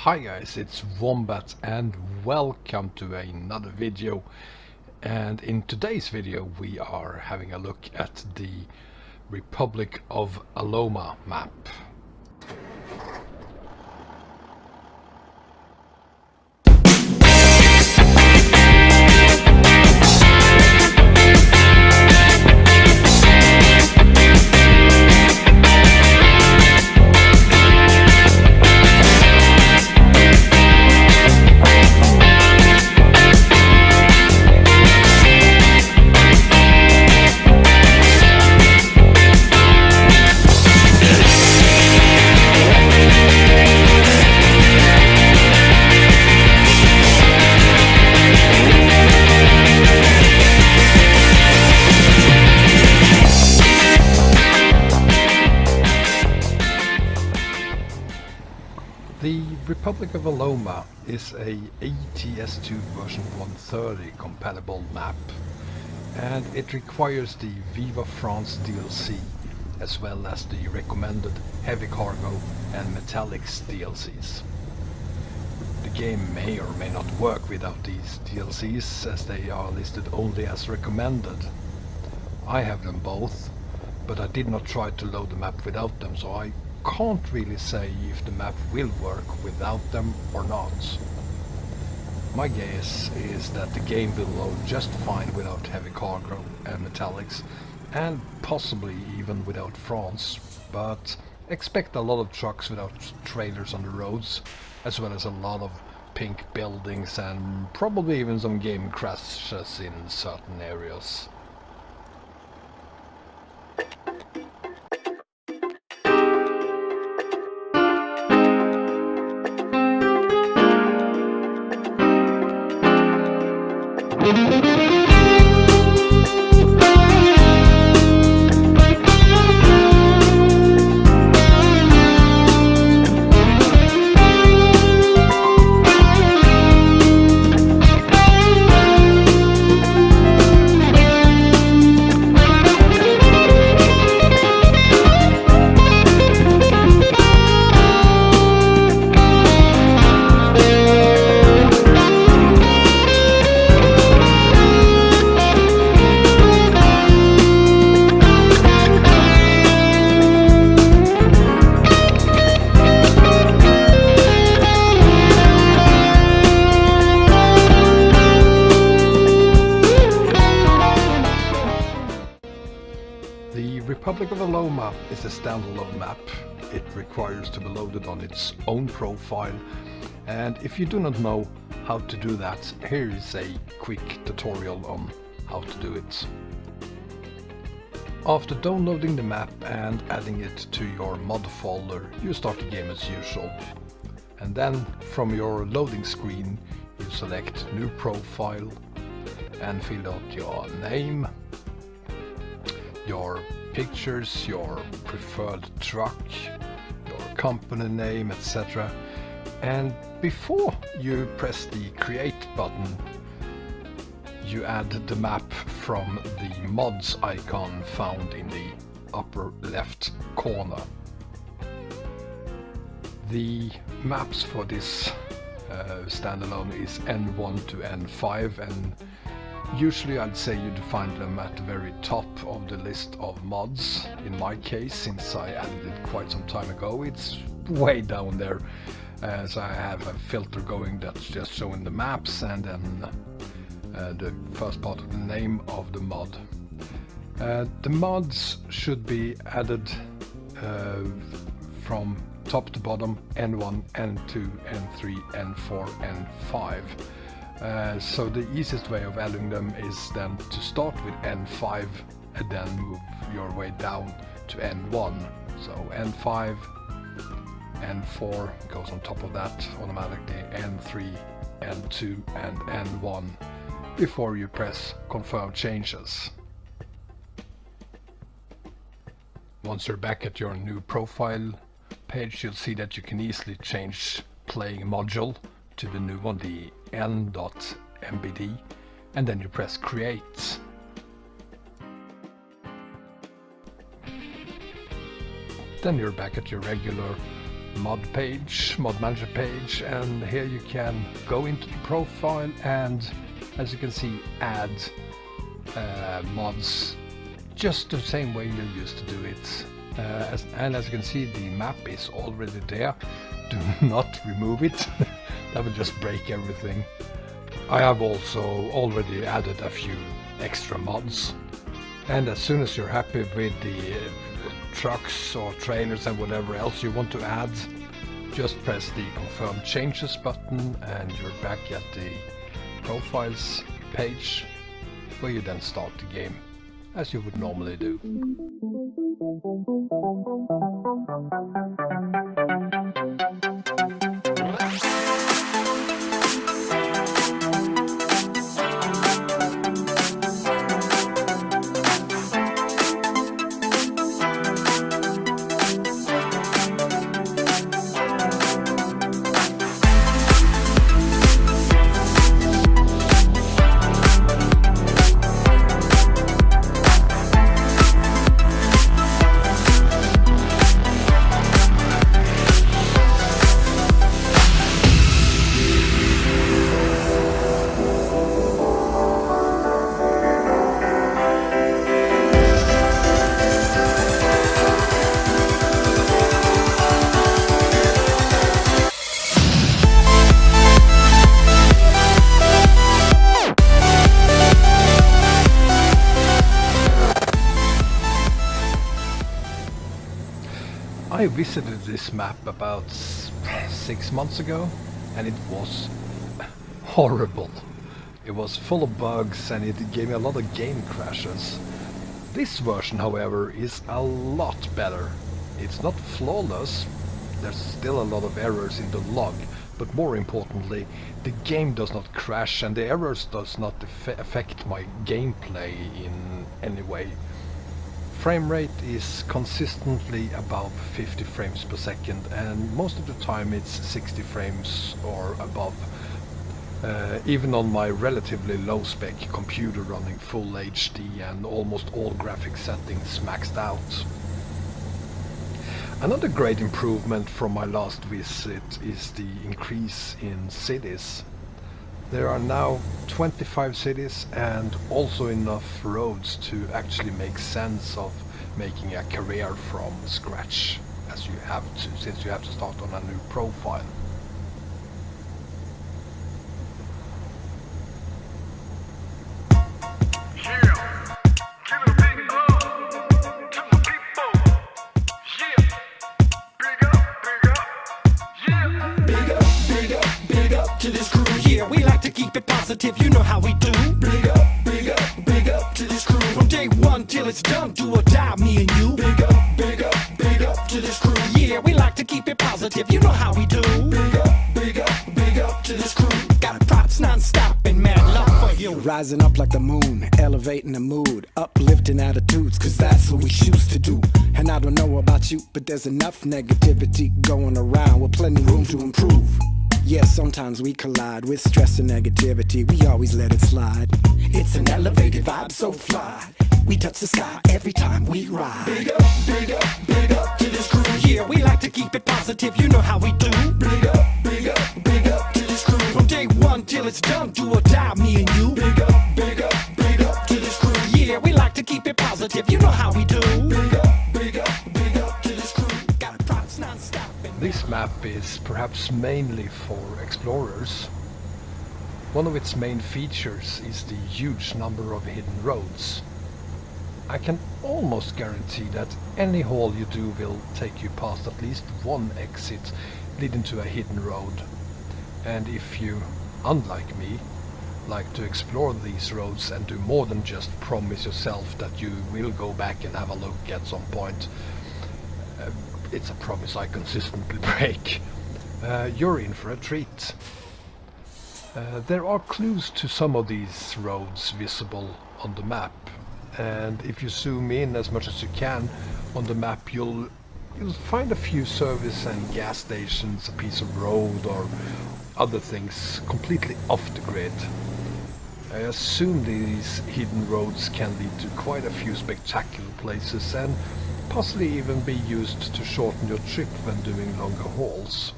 Hi guys, it's Wombat and welcome to another video. And in today's video we are having a look at the Republic of Aloma map. The Republic of Aloma is a ETS2 version 130 compatible map, and it requires the Viva France DLC as well as the recommended heavy cargo and metallics DLCs. The game may or may not work without these DLCs as they are listed only as recommended. I have them both, but I did not try to load the map without them, so I can't really say if the map will work without them or not. My guess is that the game will load just fine without heavy cargo and metallics, and possibly even without France, but expect a lot of trucks without trailers on the roads, as well as a lot of pink buildings and probably even some game crashes in certain areas. The Republic of Aloma is a standalone map. It requires to be loaded on its own profile, and if you do not know how to do that, here is a quick tutorial on how to do it. After downloading the map and adding it to your mod folder, you start the game as usual. And then from your loading screen you select new profile and fill out your name, your pictures, your preferred truck, your company name, etc. And before you press the create button, you add the map from the mods icon found in the upper left corner. The maps for this standalone is N1 to N5, and usually I'd say you'd find them at the very top of the list of mods. In my case, since I added it quite some time ago, it's way down there, as I have a filter going that's just showing the maps and then the first part of the name of the mod. The mods should be added from top to bottom: N1, N2, N3, N4, N5. So the easiest way of adding them is then to start with N5 and then move your way down to N1. So N5, N4 goes on top of that automatically, N3, N2 and N1 before you press confirm changes. Once you're back at your new profile page, you'll see that you can easily change playing module to the new one, the n.mbd, and then you press create. Then you're back at your regular mod page, mod manager page, and here you can go into the profile and, as you can see, add mods just the same way you used to do it. And as you can see, the map is already there. Do not remove it. That will just break everything. I have also already added a few extra mods, and as soon as you're happy with the trucks or trailers and whatever else you want to add, just press the confirm changes button and you're back at the profiles page, where you then start the game as you would normally do. I visited this map about 6 months ago, and it was horrible. It was full of bugs and it gave me a lot of game crashes. This version, however, is a lot better. It's not flawless, there's still a lot of errors in the log, but more importantly, the game does not crash and the errors does not affect my gameplay in any way. Frame rate is consistently above 50 frames per second, and most of the time it's 60 frames or above. Even on my relatively low spec computer running full HD and almost all graphic settings maxed out. Another great improvement from my last visit is the increase in cities. There are now 25 cities and also enough roads to actually make sense of making a career from scratch, as you have to, since you have to start on a new profile. Positive, you know how we do. Big up to this crew. From day one till it's done, do or die, me and you. Big up to this crew. Yeah, we like to keep it positive, you know how we do. Big up to this crew. Got props non-stop and mad love for you. Rising up like the moon, elevating the mood, uplifting attitudes, cause that's what we choose to do. And I don't know about you, but there's enough negativity going around with plenty room to improve. Yeah, sometimes we collide with stress and negativity. We always let it slide. It's an elevated vibe, so fly. We touch the sky every time we ride. Big up to this crew. Yeah, we like to keep it positive. You know how we do. Big up to this crew. From day one till it's done, do or die, me and you. Big up to this crew. Yeah, we like to keep it positive. You know how we do. Big up to this crew. Got props non-stop. This map is perhaps mainly for explorers. One of its main features is the huge number of hidden roads. I can almost guarantee that any haul you do will take you past at least one exit leading to a hidden road. And if you, unlike me, like to explore these roads and do more than just promise yourself that you will go back and have a look at some point, it's a promise I consistently break. You're in for a treat. There are clues to some of these roads visible on the map, and if you zoom in as much as you can on the map, you'll find a few service and gas stations, a piece of road or other things completely off the grid. I assume these hidden roads can lead to quite a few spectacular places and possibly even be used to shorten your trip when doing longer hauls.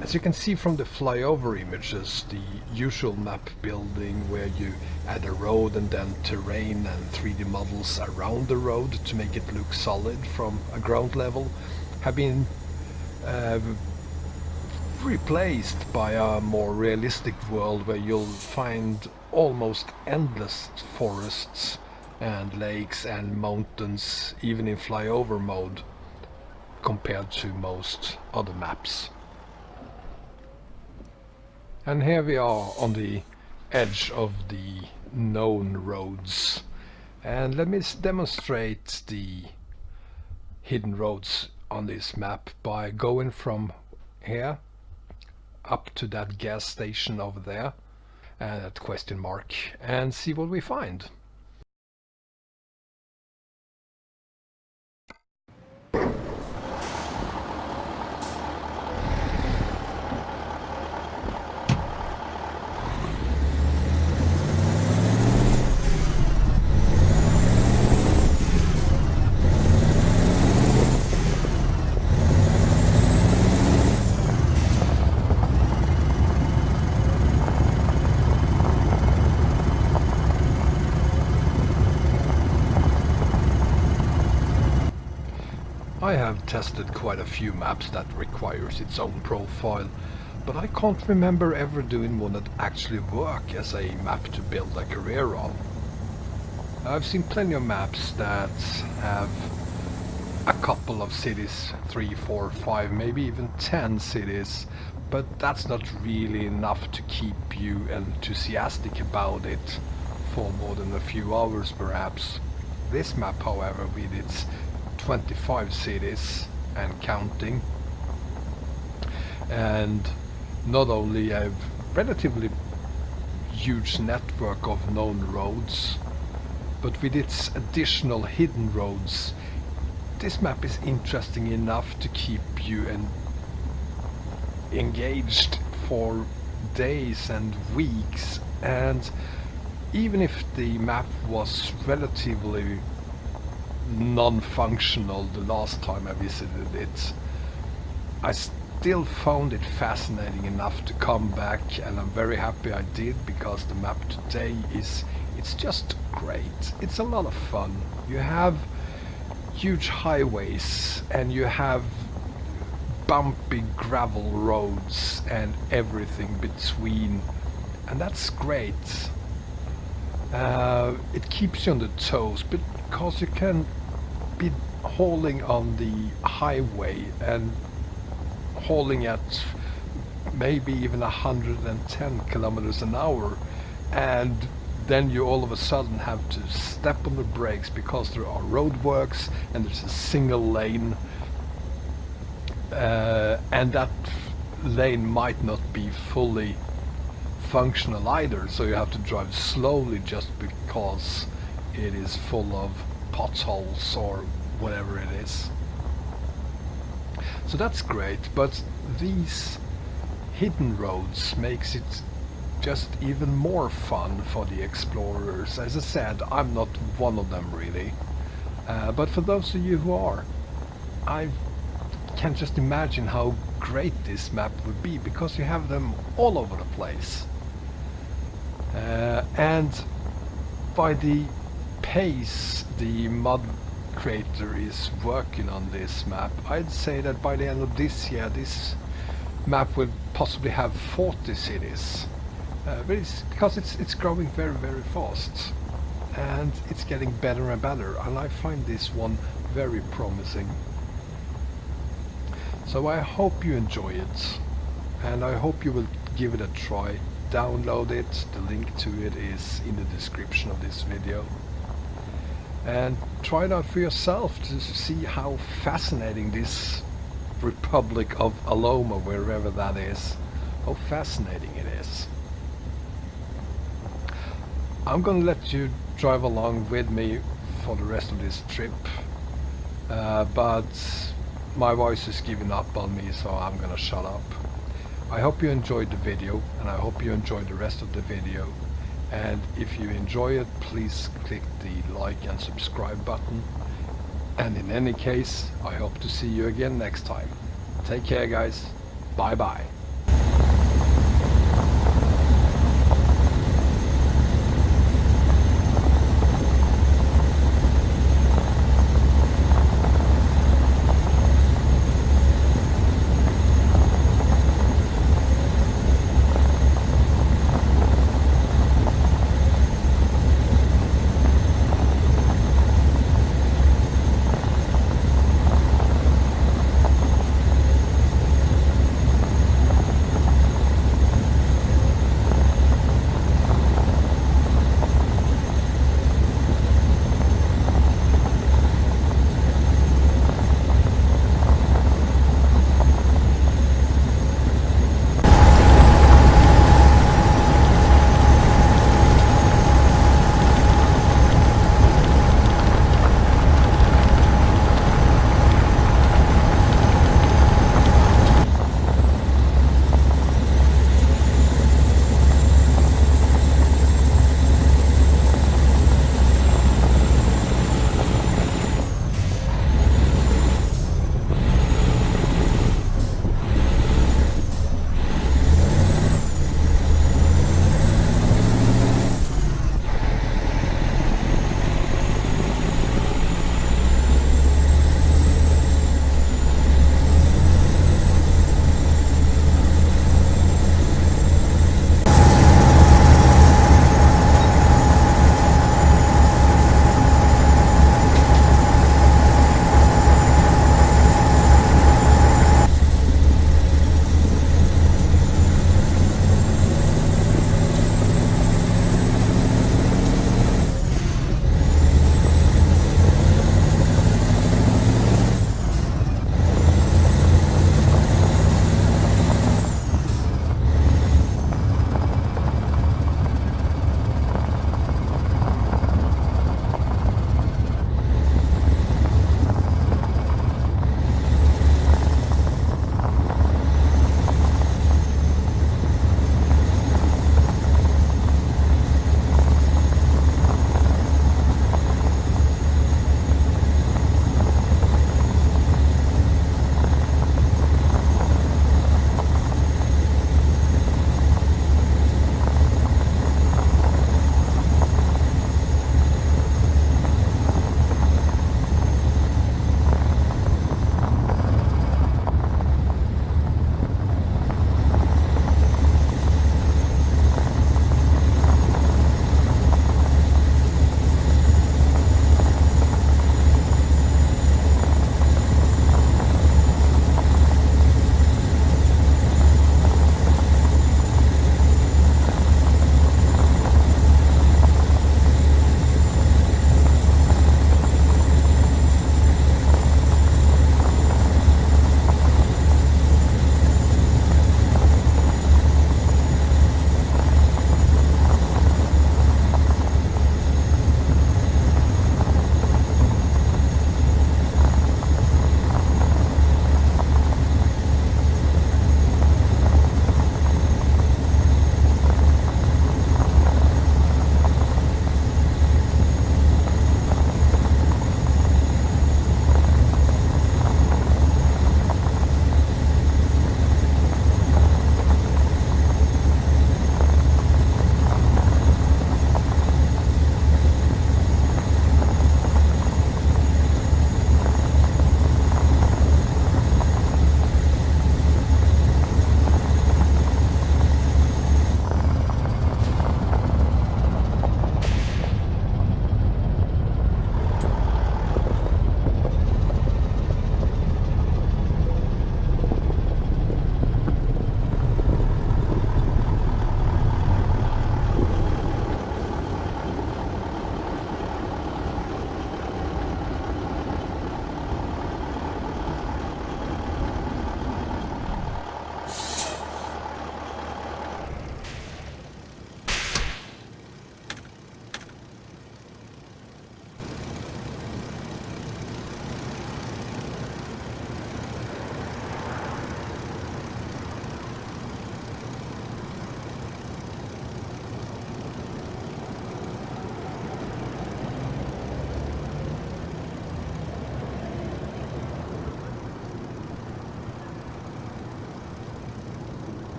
As you can see from the flyover images, the usual map building where you add a road and then terrain and 3D models around the road to make it look solid from a ground level have been replaced by a more realistic world where you'll find almost endless forests and lakes and mountains even in flyover mode compared to most other maps. And here we are on the edge of the known roads, and let me demonstrate the hidden roads on this map by going from here up to that gas station over there and that question mark and see what we find. I have tested quite a few maps that requires its own profile, but I can't remember ever doing one that actually work as a map to build a career on. I've seen plenty of maps that have a couple of cities, 3, 4, 5, maybe even 10 cities, but that's not really enough to keep you enthusiastic about it for more than a few hours perhaps. This map, however, with its 25 cities and counting, and not only a relatively huge network of known roads, but with its additional hidden roads, this map is interesting enough to keep you engaged for days and weeks. And even if the map was relatively non-functional the last time I visited it, I still found it fascinating enough to come back, and I'm very happy I did, because the map today it's just great. It's a lot of fun. You have huge highways and you have bumpy gravel roads and everything between, and that's great. It keeps you on the toes, but because you can be hauling on the highway and hauling at maybe even 110 kilometers an hour, and then you all of a sudden have to step on the brakes because there are roadworks and there's a single lane, and that lane might not be fully functional either, so you have to drive slowly just because it is full of potholes or whatever it is. So that's great, but these hidden roads makes it just even more fun for the explorers. As I said, I'm not one of them really, but for those of you who are, I can just imagine how great this map would be, because you have them all over the place. And by the pace the mod creator is working on this map, I'd say that by the end of this year this map will possibly have 40 cities, but it's because it's growing very, very fast. and it's getting better and better, and I find this one very promising. So I hope you enjoy it, and I hope you will give it a try. Download it, the link to it is in the description of this video, and try it out for yourself to see how fascinating this Republic of Aloma, wherever that is, how fascinating it is. I'm gonna let you drive along with me for the rest of this trip, but my voice is giving up on me, so I'm gonna shut up. I hope you enjoyed the video, and I hope you enjoyed the rest of the video, and if you enjoy it, please click the like and subscribe button, and in any case, I hope to see you again next time. Take care, guys. Bye bye.